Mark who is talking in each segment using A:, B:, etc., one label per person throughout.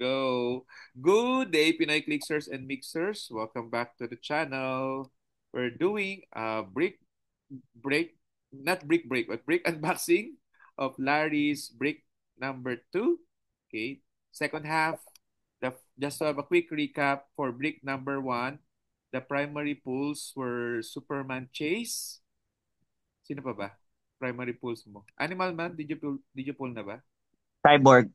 A: go. Good day, Pinoy Clicksers and Mixers. Welcome back to the channel. We're doing a break, not brick break, but break unboxing of Larry's brick number two. Okay, second half. Just to have a quick recap for brick number one, the primary pulls were Superman Chase. Sino pa ba? Primary pulls mo. Animal Man, did you pull na ba?
B: Cyborg,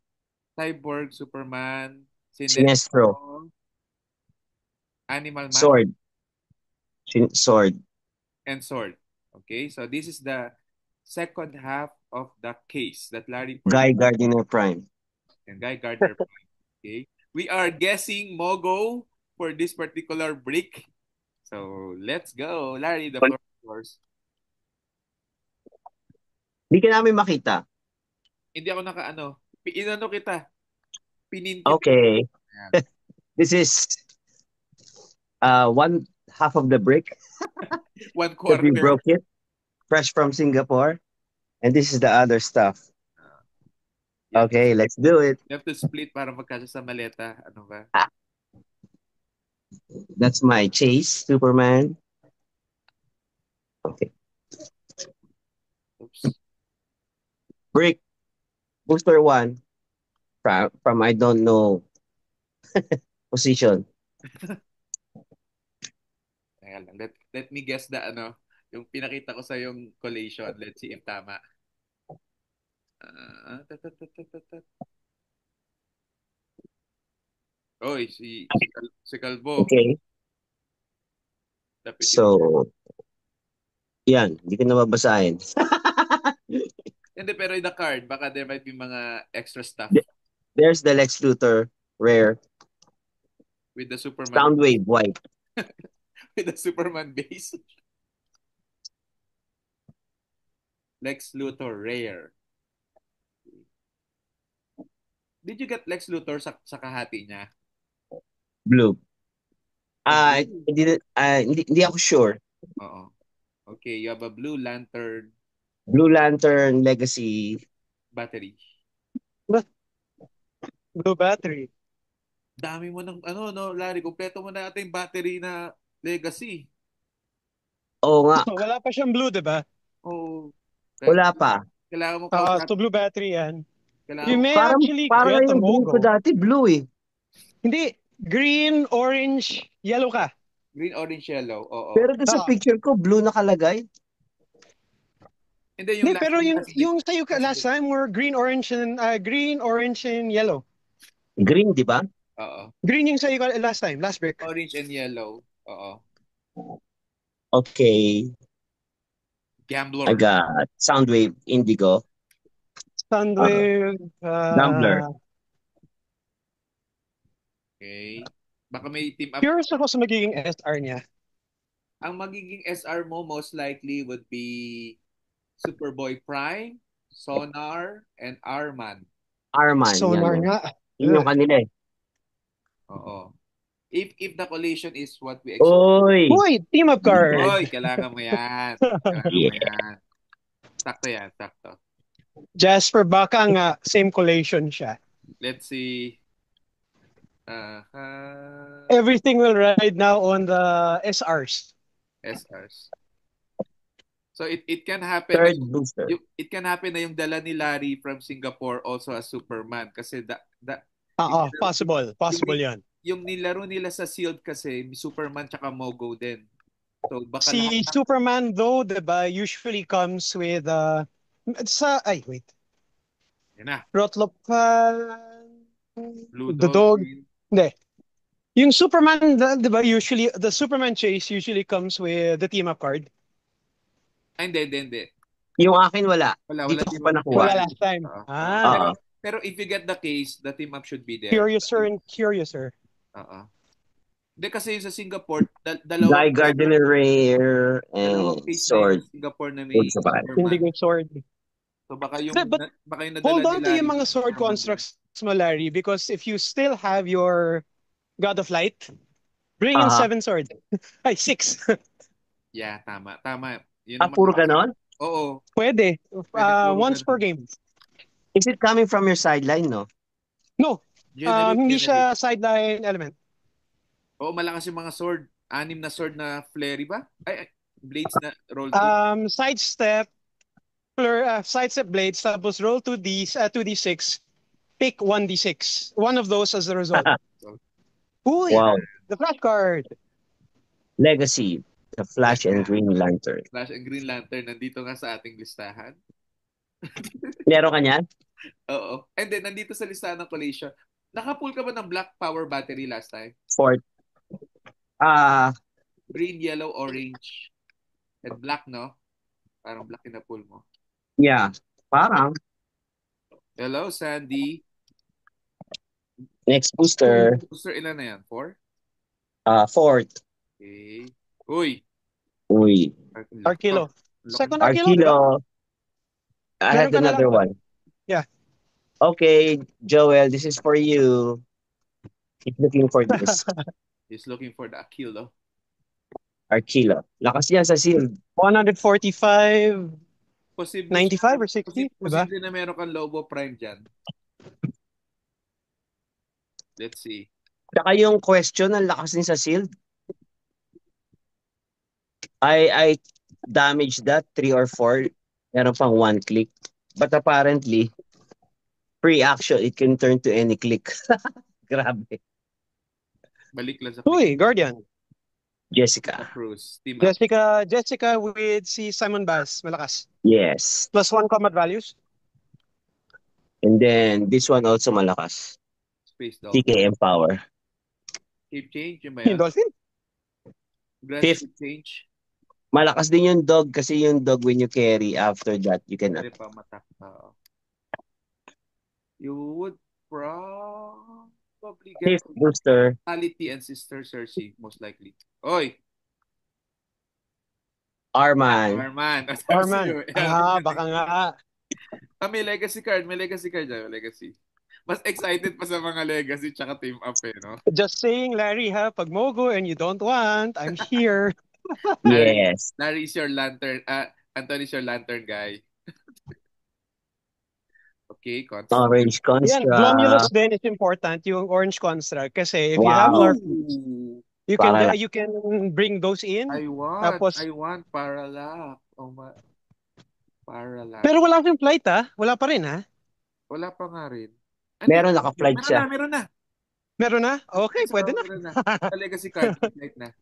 A: Cyborg, Superman,
B: Sinestro,
A: Sinestro, Animal Man,
B: Sword, Sword,
A: and Sword. Okay, so this is the second half of the case that Larry
B: Guy
A: purchased
B: Gardiner Prime.
A: and Guy Gardner. Okay, we are guessing Mogo for this particular brick. So let's go, Larry. The floor is yours.
B: Di ka namin makita.
A: Hindi ako nakaano. Inano kita. Pinintit kita.
B: Okay,
A: Ayan.
B: this is one half of the brick
A: One
B: that we
A: quarter.
B: broke it, fresh from Singapore, and this is the other stuff.
A: Uh, you have to,
B: Okay, let's do it.
A: you have to split para magkasya sa maleta. Ano ba?
B: Ah, that's my Chase Superman. Okay,
A: Oops.
B: brick booster one from I don't know position.
A: Teka lang. Let me guess the ano, yung pinakita ko sa yung collation. Let's see if tama. Tat, tat, tat, tat, tat, tat. Oy, si Calvo.
B: Okay,
A: Dapat yung...
B: so yan, hindi ko na babasahin.
A: Hindi, pero in the card, baka there might be mga extra stuff
B: There's the Lex Luthor rare
A: with the Superman
B: Soundwave white.
A: with the Superman base. Lex Luthor rare. Did you get Lex Luthor sa kahati niya?
B: Blue.
A: Ah, blue.
B: Hindi ako sure.
A: Oo. Okay, you have a Blue Lantern
B: Blue Lantern Legacy.
A: battery.
C: Blue battery.
A: Dami mo ng ano no, Larry, kumpleto mo na ata yung battery na legacy.
B: Oo nga,
C: Wala pa siyang blue, di ba?
A: Oh,
B: wala pa.
A: kailangan mo kausap,
C: So blue battery yan.
A: kailangan
C: You
A: mo,
C: may
B: Parang,
C: actually
B: parang
C: get a
B: yung green ko
C: Mogo.
B: dati, blue eh.
C: Hindi, green, orange, yellow ka.
A: green, orange, yellow. Oo.
B: Pero doon sa
C: Ah,
B: picture ko, blue nakalagay.
A: Hindi yung
C: hindi, pero yung sa'yo
A: last
C: last
A: bit.
C: time were green, orange, and yellow.
B: Green, di ba?
A: Oo.
C: Green yung sa'yo last time, last break.
A: Orange and yellow. Oo.
B: Okay, I
A: Gambler.
B: got Soundwave Indigo.
C: Sunwave,
B: Gambler.
A: Okay. Baka may team up.
C: curious ako sa magiging SR niya.
A: Ang magiging SR mo most likely would be Superboy Prime, Sonar, and Arman.
B: Arman, yan.
C: Sonar
B: Yan,
C: nga.
B: yun yung kanila eh.
A: Oo. If the collation is what we expect.
B: Oy!
C: Boy, team up card.
A: Oy, kailangan mo yan. Kailangan mo
B: Yeah.
A: yan. Sakto yan, sakto.
C: Jasper, baka nga same collation siya.
A: Let's see.
C: Everything will ride now on the SRs.
A: SRs. So it can happen na
B: Third booster.
A: it can happen na yung dala ni Larry from Singapore also as Superman kasi
C: Oo, possible. Possible yan.
A: yung nilaro nila sa Sealed kasi Superman tsaka Mogo din. So baka lahat
C: Si Superman though, diba, usually comes with wait.
A: yan na.
C: Rotlopan,
A: Blue
C: the
A: Dog,
C: dog.
A: Green.
C: Hindi. Yung Superman, diba, usually, the Superman chase usually comes with the team up card.
A: Ay, hindi.
B: Yung akin wala.
A: Wala
B: Dito ko
A: team
B: pa
A: up.
B: nakuha.
C: Wala last time.
A: Oo.
B: Oo.
A: Pero if you get the case, the team up should be there.
C: Curiouser and curiouser.
A: Oo. Hindi kasi yung sa Singapore, dalawang
B: Guy Gardiner Rare
A: dalawang
B: and
A: case na yung
B: Sword.
A: sa Singapore na may
B: Good sa bahay.
A: Superman.
C: Indigo sword.
A: So baka yung
C: But
A: baka yung nadala
C: hold
A: ni
C: on to
A: Larry
C: yung mga sword
A: Superman.
C: constructs mo, Larry, because if you still have your God of Light, bring in 7 swords. Ay, 6.
A: Yeah, tama. Yun ang
B: Puro ganon?
A: Oo.
C: Pwede.
A: Pwede puro
C: Once per
A: ganun.
C: game.
B: Is it coming from your sideline, no?
C: No.
A: Generate,
C: Hindi
A: generate.
C: siya sideline element.
A: Oo, malakas yung mga sword. 6 na sword na flurry ba? Ay, blades na roll 2.
C: Sidestep, sidestep blades, tapos roll 2d6, pick 1d6. One of those as the result.
A: So,
C: Uy,
B: Wow.
A: yan.
C: the flash card.
B: Legacy, the Flash and Green Lantern.
A: Flash and Green Lantern, nandito nga sa ating listahan.
B: Meron ka niyan?
A: Oo. And then, nandito sa listahan ng collision. Nakapull ka ba ng black power battery last time?
B: Fourth. Ah,
A: Green, yellow, orange, and black, no? Parang black in the pull mo.
B: yeah. Parang.
A: Hello, Sandy.
B: Next booster.
A: Booster, ilan na yan? 4?
B: Fourth.
A: Okay. Uy.
B: Uy.
A: Ang laki.
C: Arkilo.
A: Ang laki.
C: Second Arkilo, di ba?
B: Arkilo. I
C: Meron
B: had
C: ka na lang.
B: another one.
C: Yeah.
B: Okay, Joel, this is for you. Keep looking for this.
A: He's looking for the Akilo.
B: Arkilo. Lakas niya sa shield.
C: 145,
A: Posible
C: 95 or 60, di ba?
A: posible na meron kang Lobo Prime dyan. Let's see.
B: Saka yung question, ang lakas niya sa shield. I damaged that 3 or 4. Meron pang 1 click. But apparently, free action, it can turn to any click. Grabe.
A: Balik lang sa
C: Uy, Guardian.
B: Jessica.
A: Cruz. Team up.
C: Jessica with si Simon Bass. Malakas.
B: Yes.
C: +1 combat values.
B: And then, this one also malakas.
A: Space Dog.
B: TKM power.
A: Shape change. Yun ba
C: Yung
A: yan?
C: Dolphin.
A: Grand
B: Fifth.
A: shape change.
B: Malakas din yung dog kasi yung dog when you carry, after that, you can
A: Pwede pa matak. You would probably get
B: Fifth booster.
A: Vitality and Sister Cersei, most likely. Oy!
B: Arman.
A: Arman.
C: Arman. Baka nga.
A: May legacy card. May legacy card dyan. May legacy. Mas excited pa sa mga legacy tsaka team up no?
C: Just saying, Larry, ha? Pag Mogo and you don't want, I'm here.
B: Yes.
A: Larry is your lantern. Anthony is your lantern guy. Okay, Construct.
B: Orange
C: Yan,
B: construct.
C: Glomulus din is important, yung Orange Construct. Kasi if you have
B: Wow.
C: Larfleeze, you
B: Para-
C: can bring those in.
A: I want Parallax. Oh my. Parallax.
C: Pero wala siyang flight, ha? Wala pa rin, ha?
A: Wala pa nga rin.
B: Meron, naka-flight siya.
A: Meron na.
C: Meron na? Okay, pwede na.
A: Meron na. Sa legacy card, flight na.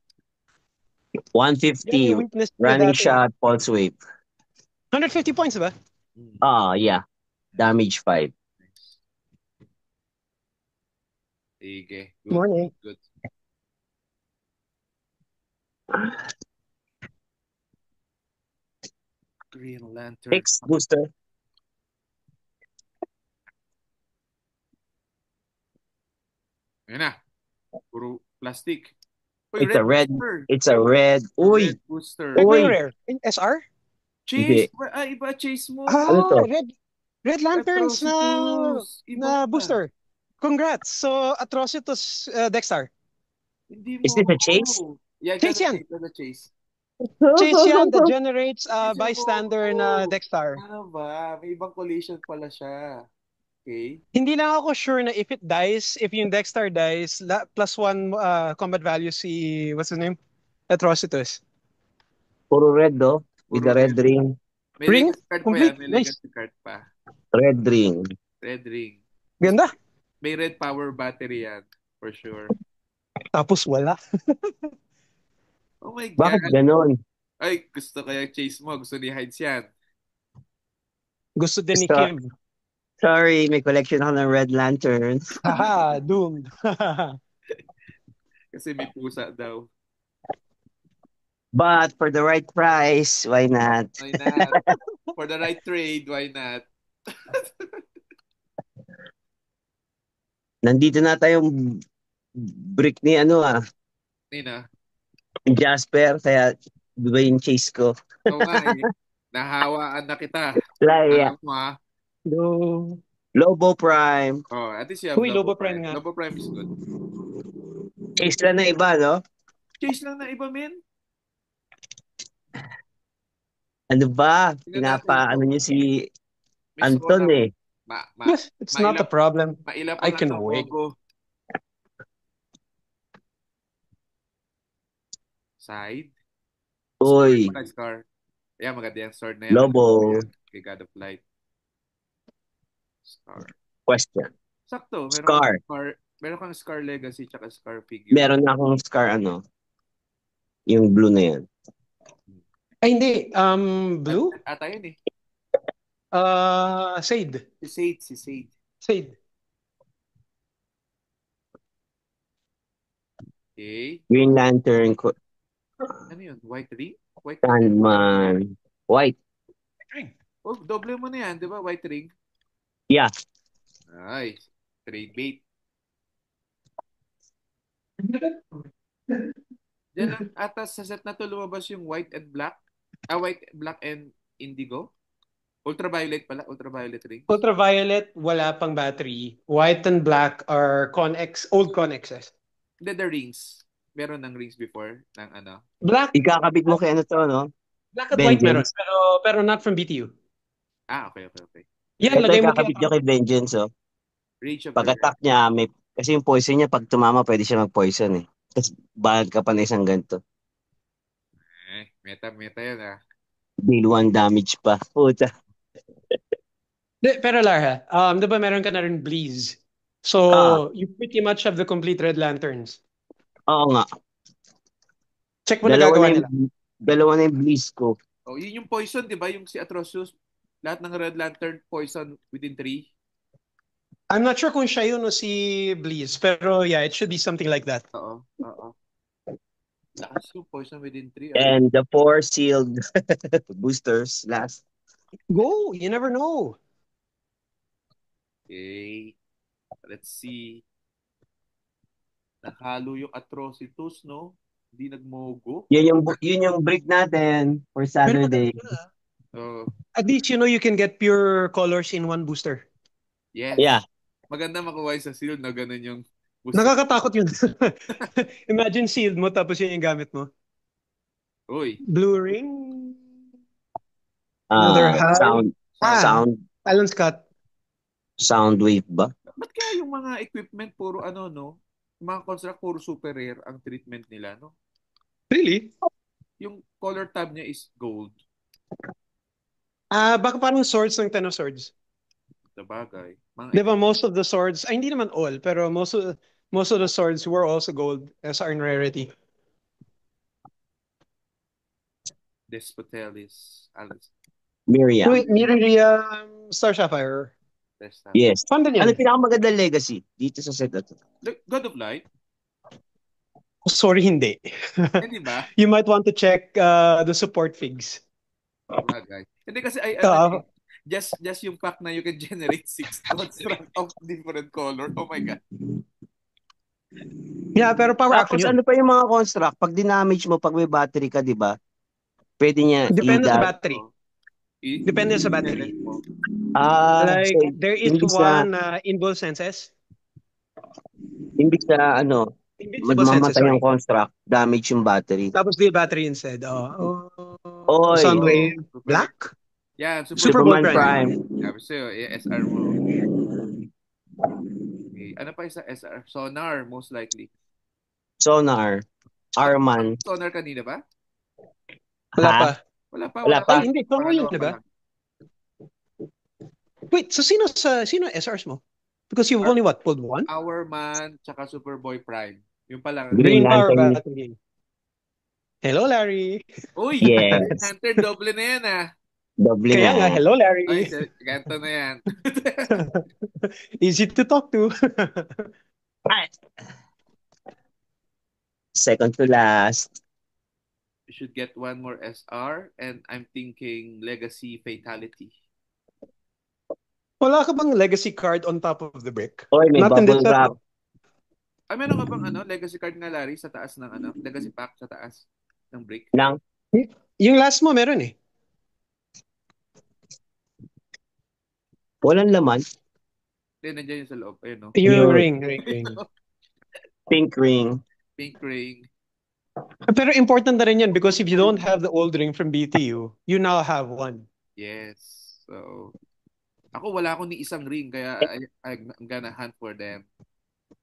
B: 150.
C: Yan yung weakness niya
B: Running
C: dati.
B: shot, pulse wave.
C: 150 points, ba?
B: Yeah. Damage 5.
A: Sige. Good.
C: Morning.
A: Good. Green Lantern.
B: Sixth booster.
A: Ayan na. Puro plastic.
B: It's a red.
A: booster.
B: It's a red. Uy.
A: Red booster.
B: Uy.
C: Rare. SR?
A: Chase.
B: Hindi.
A: Iba chase mo.
B: Ano to?
C: Red Lanterns
A: Atrocitus. Iba
C: na
A: pa.
C: booster. Congrats. So, Atrocitus Dexter.
A: Hindi mo.
B: Is this a chase?
A: Yeah,
C: Chase yan.
A: That's a chase.
C: Chase yan that generates
A: Chase
C: bystander
A: mo.
C: na Dexter.
A: Ano ba? May ibang collision pala siya. Okay.
C: Hindi lang ako sure na if it dies, if yung Dexter dies, +1 combat value si, what's his name? Atrocitus.
B: Puro red, do. With the
A: Puro
B: red ring.
A: May
C: Ring?
A: legacy card pa
C: Complete.
A: yan. May
C: Nice.
A: legacy card pa.
B: Red ring.
A: Red ring.
C: Ganda.
A: May red power battery yan. For sure.
C: Tapos wala.
A: Oh my
B: Bakit
A: God.
B: ganon?
A: Ay, gusto kaya chase mo. Gusto ni Hides yan.
C: Gusto din ni
B: Gusto.
C: Kim.
B: Sorry, may collection ako ng red lanterns.
C: Haha, doomed.
A: Kasi may pusa daw.
B: But for the right price, why not?
A: Why not? For the right trade, why not?
B: Nandito na tayong brick ni
A: Nina.
B: Jasper, kaya di ba yung chase ko?
A: Oo nga eh. Nahawaan na kita.
B: Laya.
A: Alam mo ha?
C: No.
B: Lobo Prime.
A: Oh, at least you have
C: Uy, Lobo Prime nga.
A: Lobo Prime is good.
B: Chase lang na iba, no?
A: Chase lang na iba, men.
B: Ano ba?
A: Tingnan natin ito.
B: Niyo si
A: May
B: Anton
A: scroll
B: eh.
A: Ma, ma,
C: Yes, it's not a
A: mailap,
C: problem.
A: mailapon
C: I
A: lang
C: can
A: sa
C: wait.
A: Pogo. Side. Scar
B: Uy,
A: pala, Scar. Yeah, maganda yung sword na yan. Alam ko
B: Lobo.
A: yan. Kay God of Light. Scar.
B: Question.
A: Sakto,
B: Scar.
A: meron kang Scar Legacy tsaka Scar figure.
B: Meron na akong Scar, yung blue na yan.
C: Ay, hindi. Blue?
A: Ata yun eh.
C: Sade.
A: Si Sade.
C: Sade.
A: Okay.
B: Green Lantern,
A: Ano yun? White ring? White ring?
B: Sandman, White.
A: Oh, doble mo na yan, di ba? White ring.
B: Yeah.
A: Nice. Trade bait. Diyan lang, ata sa set na to lumabas yung white and black. White, black and indigo. Ultraviolet pala. Ultraviolet rings.
C: Ultraviolet, wala pang battery. White and black are Connex, old Connexes.
A: Hindi, the rings. Meron ng rings before ng ano.
C: Black,
B: Ikakabit mo kay
C: black at white meron,
B: Vengeance.
C: pero not from BTU.
A: Okay.
C: Yan,
B: Ito
C: lagay mo kay
B: ikakabit nyo kay Vengeance,
A: Rage of the
B: Pag-attack niya, kasi yung poison niya, pag tumama, pwede siya mag-poison eh. Tapos, bahag ka pa na isang ganito.
A: Meta yan ah.
B: Deal 1 damage pa. Puta.
C: Pero Lara, di ba meron ka na rin Bleeze?
B: Ah,
C: So, you pretty much have the complete Red Lanterns.
B: oo nga.
C: Check mo na gagawa nila.
B: Dalawa na yung Bliss ko.
A: Oh, yun yung poison, di ba? Yung si Atrocious. Lahat ng Red Lantern poison within 3.
C: I'm not sure kung siya yun o si Bleeze, pero yeah, it should be something like that.
A: Oo. Lakas yung poison within 3.
B: And the 4 sealed boosters last.
C: Go, you never know.
A: Okay. Let's see. Nahalo yung Atrocitus, no? Hindi nagmogo.
B: Yun yung break natin for Saturday.
A: So,
C: At least you know you can get pure colors in one booster.
A: yes.
B: Yeah.
A: Maganda makuha sa shield na ganun yung booster.
C: Nakakatakot yun. Imagine sealed mo tapos yun yung gamit mo.
A: Uy.
C: Blue ring. Another high. Alan Scott.
B: Sound wave ba?
A: Ba't kaya yung mga equipment puro no? Yung mga construct puro super rare ang treatment nila, no?
C: Really?
A: Yung color tab niya is gold.
C: Baka parang swords ng Ten of Swords.
A: Sabagay.
C: Diba most of the swords, hindi naman all, pero most of the swords were also gold as are in rarity.
A: Despotelis. Alice.
B: Miriam.
C: Wait, Miriam, Star Sapphire.
B: Yes.
C: Fun din yan.
B: Ano pinakamaganda legacy dito sa set na to?
A: God of Light?
C: Sorry, hindi.
A: Hindi ba?
C: You might want to check the support figs.
A: Sabagay. Hindi kasi just yung pack na you can generate 6 construct of different color. Oh my God.
C: Yeah, pero power
B: Tapos
C: action yun.
B: ano pa yung mga construct? Pag dinamage mo, pag may battery ka, di ba? Pwede niya
C: Depende sa battery. Depende sa battery. Like,
B: so,
C: there is one Invul Senses.
B: Imbis na magmamatay ang construct, damage yung battery.
C: Tapos the battery instead.
B: Oy.
C: Soundwave Black?
A: Yeah,
C: Superman Prime.
A: Sabi sa'yo, SR mo. Okay. Ano pa isa SR? Sonar, most likely.
B: Sonar. Arman.
A: Sonar kanina ba?
C: Wala pa.
B: Ay,
C: hindi. Sonar yun, diba? Wait, so sino SRs mo? Because you've only pulled one?
A: Hourman, tsaka Superboy Prime. Yung pa lang.
C: Green Power Battery. Hello, Larry.
A: Uy!
B: Yes.
A: Hunter, doble na yan
B: Doble
C: Kaya nga, hello, Larry.
A: Ay, ganto na yan.
C: Easy to talk to.
B: Second to last.
A: We should get one more SR and I'm thinking Legacy Fatality.
C: Wala ka bang legacy card on top of the brick?
B: Oy, may
C: Not in this
B: bubble
C: set.
B: wrap.
A: Ay, meron ka bang legacy card nga, Larry, sa taas ng legacy pack sa taas ng brick?
B: Lang.
C: Yung last mo meron eh.
B: Walang laman.
A: Hindi, nandiyan yung sa loob. Ayun, no?
C: Yung ring.
B: Pink ring.
A: Pink ring.
C: Pero important na rin yan because if you don't have the old ring from BTU, you now have one.
A: Yes. So, Ako wala akong ni isang ring kaya I'm gonna hunt for them.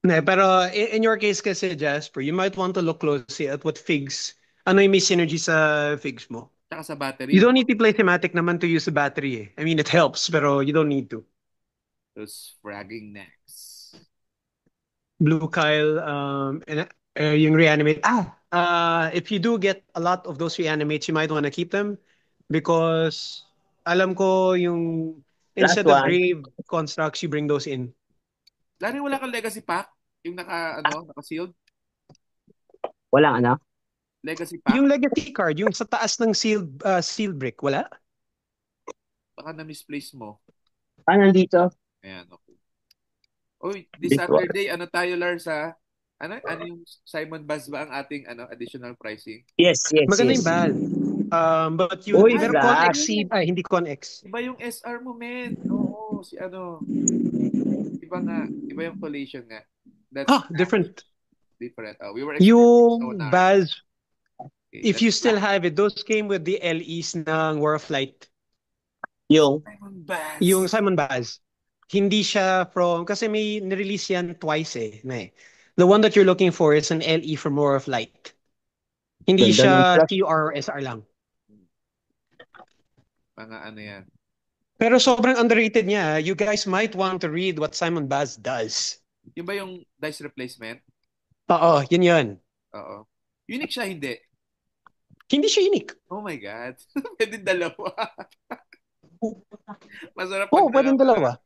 C: Pero in your case kasi, Jasper, you might want to look closely at what figs, ano yung may synergy sa figs mo.
A: Tsaka sa battery,
C: You don't
A: no?
C: need to play thematic naman to use the battery eh. I mean, it helps, pero you don't need to.
A: Those fragging necks.
C: Blue Kyle, and yung reanimate. If you do get a lot of those reanimates, you might want to keep them because alam ko yung
B: Last
C: instead of
B: one.
C: grave constructs, you bring those in.
A: Lari, wala kang legacy pack? Yung naka-sealed?
B: Walang ano?
A: Legacy pack?
C: Yung legacy card, yung sa taas ng sealed brick, wala?
A: Baka na-misplace mo.
B: Nandito.
A: Ayan, okay. Uy, this Saturday, ano tayo, Lars, ha? Ano yung Simon Baz ba ang ating additional pricing?
B: Yes.
C: Maganda yung bal. But
B: Uy,
C: pero
B: Flash.
C: Con-X seed, hindi Con-X.
A: Iba yung SR mo, men. Oo, si iba nga, iba yung collation nga. That's
C: Different.
A: different. We were expecting
C: Yung
A: sonar.
C: Baz,
A: Okay,
C: if you still have it, those came with the LEs ng War of Light.
B: Yung
A: Simon Baz.
C: Yung Simon Baz. Hindi siya from, kasi may nirelease yan twice eh. The one that you're looking for is an LE from War of Light. Hindi
B: ganda ng
C: siya
B: Flash.
C: CR or SR lang.
A: Mga ano yan.
C: Pero sobrang underrated niya. You guys might want to read what Simon Baz does.
A: Yung ba yung dice replacement?
C: Oo, yun.
A: Oo. Unique siya, hindi.
C: Hindi siya unique.
A: Oh my God. Pwede dalawa. Masarap
C: Oo,
A: pag
C: pwedeng dalawa.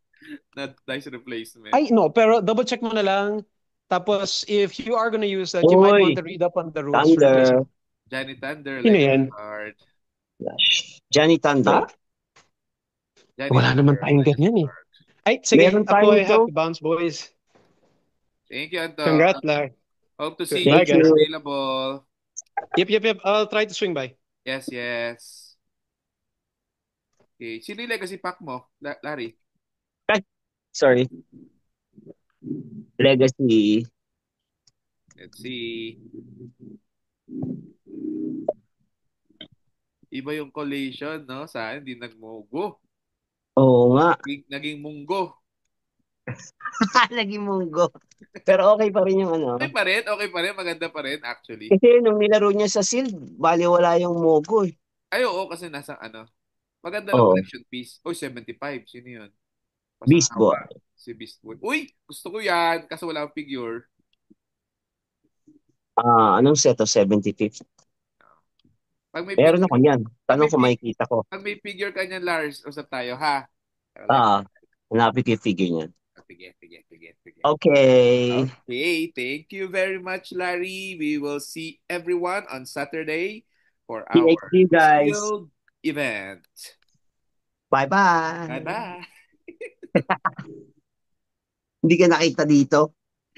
A: na dice replacement.
C: Ay, no, pero double check mo na lang. Tapos, if you are gonna use that, you might want to read up on the rules for
B: Thunder.
C: replacement.
A: Johnny Thunder,
C: Sino
A: like
C: yan?
A: card.
B: Flash. Johnny Thunder.
A: Johnny
C: Wala
A: Thunder,
C: naman tayong
A: like
C: ganyan eh.
A: card.
C: Ay, sige,
B: Meron
C: ako
B: tayo
C: I have
B: nito.
C: to bounce, boys.
A: Thank you, Anto.
C: Congrats, Lar.
A: Hope to see
C: Bye,
A: you
B: Thank
C: guys.
B: you.
A: available.
C: Yep. I'll try to swing by.
A: Yes. Okay. Sino yung legacy pack mo, Larry?
B: Ay, sorry. Legacy.
A: Let's see. Iba yung collation, no? Sa akin, hindi nagmugo.
B: Oo nga.
A: Naging munggo.
B: Naging munggo. Pero okay pa rin yung ano.
A: Okay pa rin. Maganda pa rin, actually.
B: Kasi nung nilaro niya sa Shield, bali wala yung Mogo eh.
A: Ay, oo, kasi nasa maganda na
B: Oo.
A: collection piece. Uy, 75. Sino yun?
B: Beast Boy.
A: Si Beast Boy. Uy, gusto ko yan. Kaso wala akong figure.
B: Anong set of 75th?
A: Pag may
B: Meron
A: figure,
B: ako yan.
A: pag
B: Tanong
A: may,
B: kung
A: pi-
B: makikita ko.
A: pag may figure ka niyan, Lars, usap tayo, ha? Like,
B: Hanapin ko yung figure niya.
A: sige.
B: Okay.
A: Okay, thank you very much, Larry. We will see everyone on Saturday for our
B: Thank you guys.
A: field event.
B: Bye-bye.
A: Bye-bye.
B: Hindi ka nakita dito.